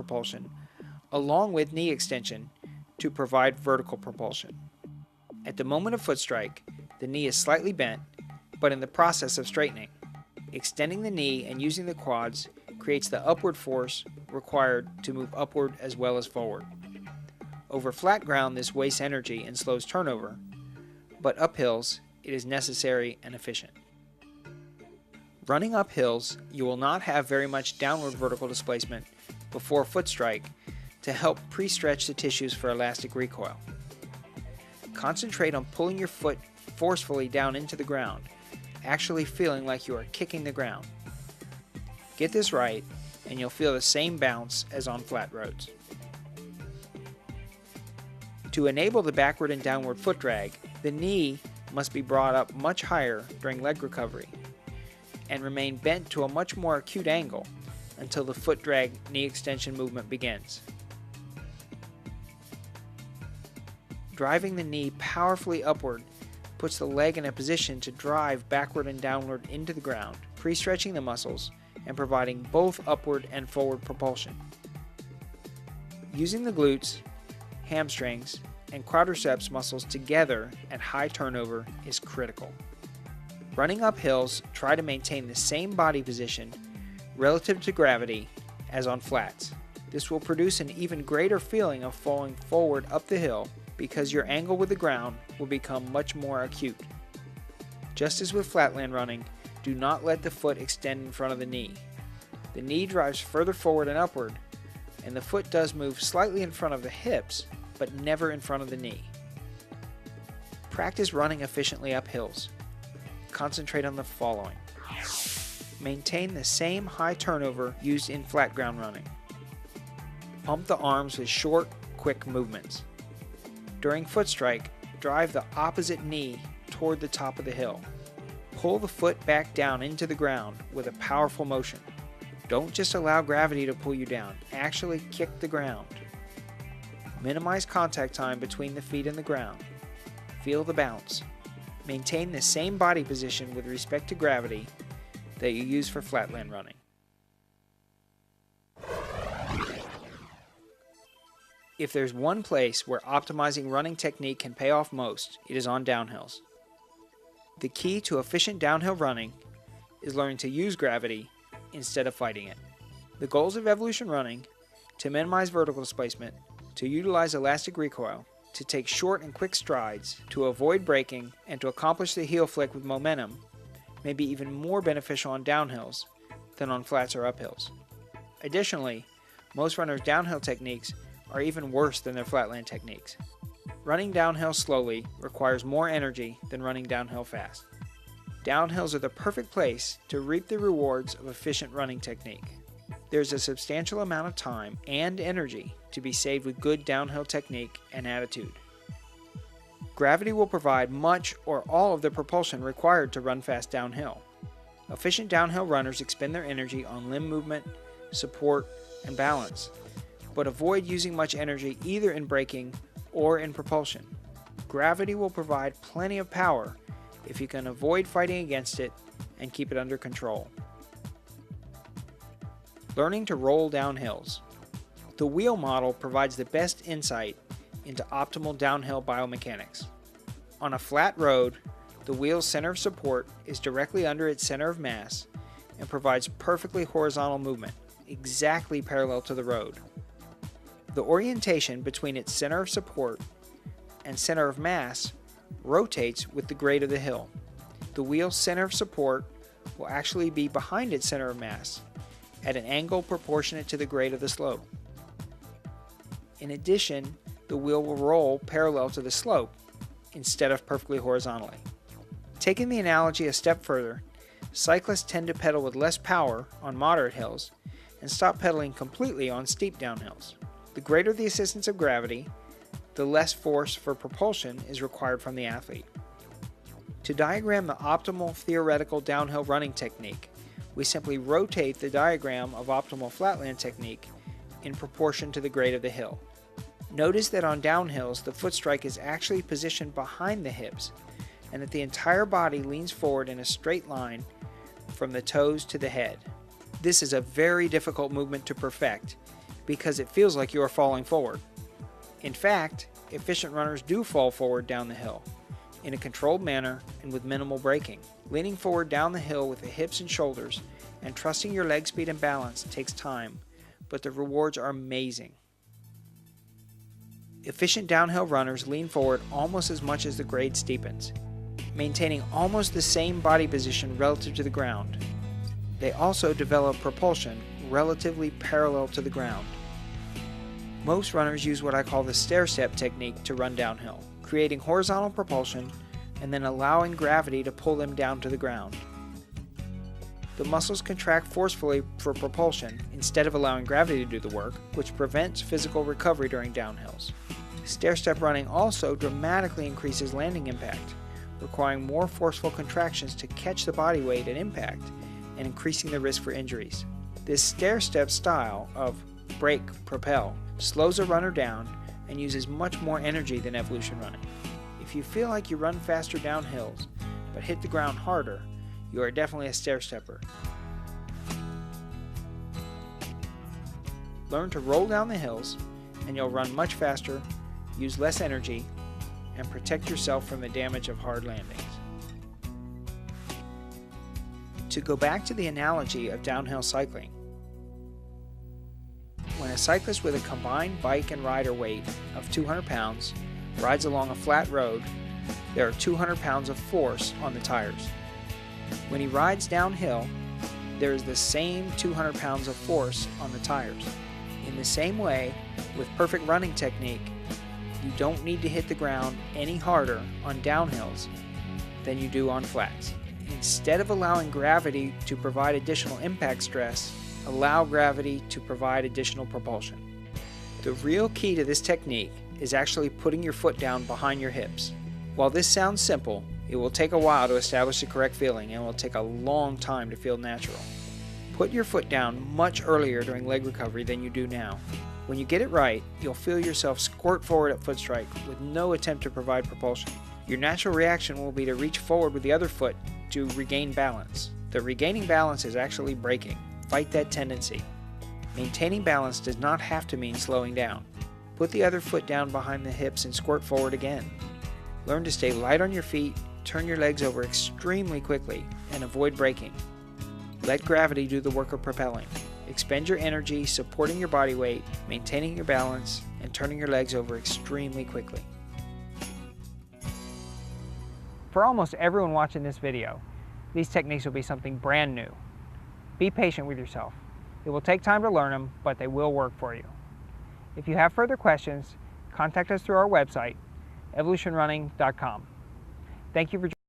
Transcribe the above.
propulsion, along with knee extension to provide vertical propulsion. At the moment of foot strike, the knee is slightly bent, but in the process of straightening. Extending the knee and using the quads creates the upward force required to move upward as well as forward. Over flat ground, this wastes energy and slows turnover, but up hills, it is necessary and efficient. Running up hills, you will not have very much downward vertical displacement before foot strike to help pre-stretch the tissues for elastic recoil. Concentrate on pulling your foot forcefully down into the ground, actually feeling like you are kicking the ground. Get this right, and you'll feel the same bounce as on flat roads. To enable the backward and downward foot drag, the knee must be brought up much higher during leg recovery and remain bent to a much more acute angle until the foot drag knee extension movement begins. Driving the knee powerfully upward puts the leg in a position to drive backward and downward into the ground, pre-stretching the muscles and providing both upward and forward propulsion. Using the glutes, hamstrings, and quadriceps muscles together at high turnover is critical. Running up hills, try to maintain the same body position relative to gravity as on flats. This will produce an even greater feeling of falling forward up the hill because your angle with the ground will become much more acute. Just as with flatland running, do not let the foot extend in front of the knee. The knee drives further forward and upward, and the foot does move slightly in front of the hips, but never in front of the knee. Practice running efficiently up hills. Concentrate on the following. Maintain the same high turnover used in flat ground running. Pump the arms with short, quick movements. During foot strike, drive the opposite knee toward the top of the hill. Pull the foot back down into the ground with a powerful motion. Don't just allow gravity to pull you down, actually kick the ground. Minimize contact time between the feet and the ground. Feel the bounce. Maintain the same body position with respect to gravity that you use for flatland running. If there's one place where optimizing running technique can pay off most, it is on downhills. The key to efficient downhill running is learning to use gravity instead of fighting it. The goals of evolution running: to minimize vertical displacement, to utilize elastic recoil, to take short and quick strides, to avoid braking, and to accomplish the heel flick with momentum may be even more beneficial on downhills than on flats or uphills. Additionally, most runners' downhill techniques are even worse than their flatland techniques. Running downhill slowly requires more energy than running downhill fast. Downhills are the perfect place to reap the rewards of efficient running technique. There's a substantial amount of time and energy to be saved with good downhill technique and attitude. Gravity will provide much or all of the propulsion required to run fast downhill. Efficient downhill runners expend their energy on limb movement, support, and balance, but avoid using much energy either in braking or in propulsion. Gravity will provide plenty of power if you can avoid fighting against it and keep it under control. Learning to roll down hills. The wheel model provides the best insight into optimal downhill biomechanics. On a flat road, the wheel's center of support is directly under its center of mass and provides perfectly horizontal movement, exactly parallel to the road. The orientation between its center of support and center of mass rotates with the grade of the hill. The wheel's center of support will actually be behind its center of mass at an angle proportionate to the grade of the slope. In addition, the wheel will roll parallel to the slope instead of perfectly horizontally. Taking the analogy a step further, cyclists tend to pedal with less power on moderate hills and stop pedaling completely on steep downhills. The greater the assistance of gravity, the less force for propulsion is required from the athlete. To diagram the optimal theoretical downhill running technique, we simply rotate the diagram of optimal flatland technique in proportion to the grade of the hill. Notice that on downhills, the foot strike is actually positioned behind the hips and that the entire body leans forward in a straight line from the toes to the head. This is a very difficult movement to perfect because it feels like you are falling forward. In fact, efficient runners do fall forward down the hill in a controlled manner and with minimal braking. Leaning forward down the hill with the hips and shoulders and trusting your leg speed and balance takes time, but the rewards are amazing. Efficient downhill runners lean forward almost as much as the grade steepens, maintaining almost the same body position relative to the ground. They also develop propulsion relatively parallel to the ground. Most runners use what I call the stair-step technique to run downhill, creating horizontal propulsion and then allowing gravity to pull them down to the ground. The muscles contract forcefully for propulsion instead of allowing gravity to do the work, which prevents physical recovery during downhills. Stair-step running also dramatically increases landing impact, requiring more forceful contractions to catch the body weight at impact and increasing the risk for injuries. This stair-step style of brake-propel slows a runner down and uses much more energy than evolution running. If you feel like you run faster down hills but hit the ground harder, you are definitely a stair-stepper. Learn to roll down the hills and you'll run much faster, use less energy, and protect yourself from the damage of hard landings. To go back to the analogy of downhill cycling, when a cyclist with a combined bike and rider weight of 200 pounds rides along a flat road, there are 200 pounds of force on the tires. When he rides downhill, there is the same 200 pounds of force on the tires. In the same way, with perfect running technique, you don't need to hit the ground any harder on downhills than you do on flats. Instead of allowing gravity to provide additional impact stress, allow gravity to provide additional propulsion. The real key to this technique is actually putting your foot down behind your hips. While this sounds simple, it will take a while to establish the correct feeling and will take a long time to feel natural. Put your foot down much earlier during leg recovery than you do now. When you get it right, you'll feel yourself squirt forward at foot strike with no attempt to provide propulsion. Your natural reaction will be to reach forward with the other foot to regain balance. The regaining balance is actually braking. Fight that tendency. Maintaining balance does not have to mean slowing down. Put the other foot down behind the hips and squirt forward again. Learn to stay light on your feet, turn your legs over extremely quickly, and avoid braking. Let gravity do the work of propelling. Expend your energy supporting your body weight, maintaining your balance, and turning your legs over extremely quickly. For almost everyone watching this video, these techniques will be something brand new. Be patient with yourself. It will take time to learn them, but they will work for you. If you have further questions, contact us through our website, evolutionrunning.com. Thank you for joining.